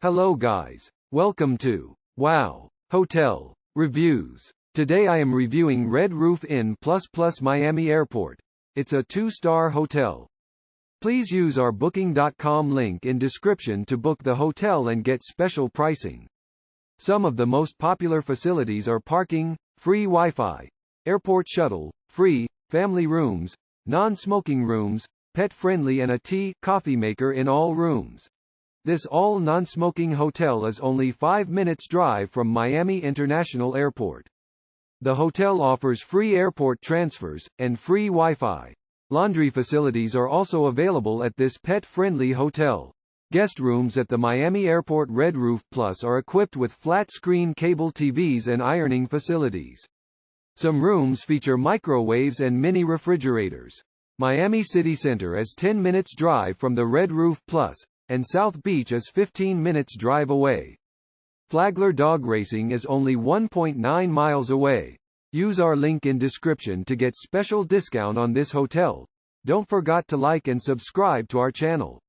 Hello guys. Welcome to Wow Hotel Reviews. Today I am reviewing Red Roof Inn ++ Miami Airport. It's a 2-star hotel. Please use our booking.com link in description to book the hotel and get special pricing. Some of the most popular facilities are parking, free Wi-Fi, airport shuttle, free, family rooms, non-smoking rooms, pet-friendly and a tea/coffee maker in all rooms. This all non-smoking hotel is only 5 minutes drive from Miami International Airport. The hotel offers free airport transfers, and free Wi-Fi. Laundry facilities are also available at this pet-friendly hotel. Guest rooms at the Miami Airport Red Roof Plus are equipped with flat-screen cable TVs and ironing facilities. Some rooms feature microwaves and mini refrigerators. Miami City Center is 10 minutes drive from the Red Roof Plus, and South Beach is 15 minutes drive away. Flagler Dog Racing is only 1.9 miles away. Use our link in description to get special discount on this hotel. Don't forget to like and subscribe to our channel.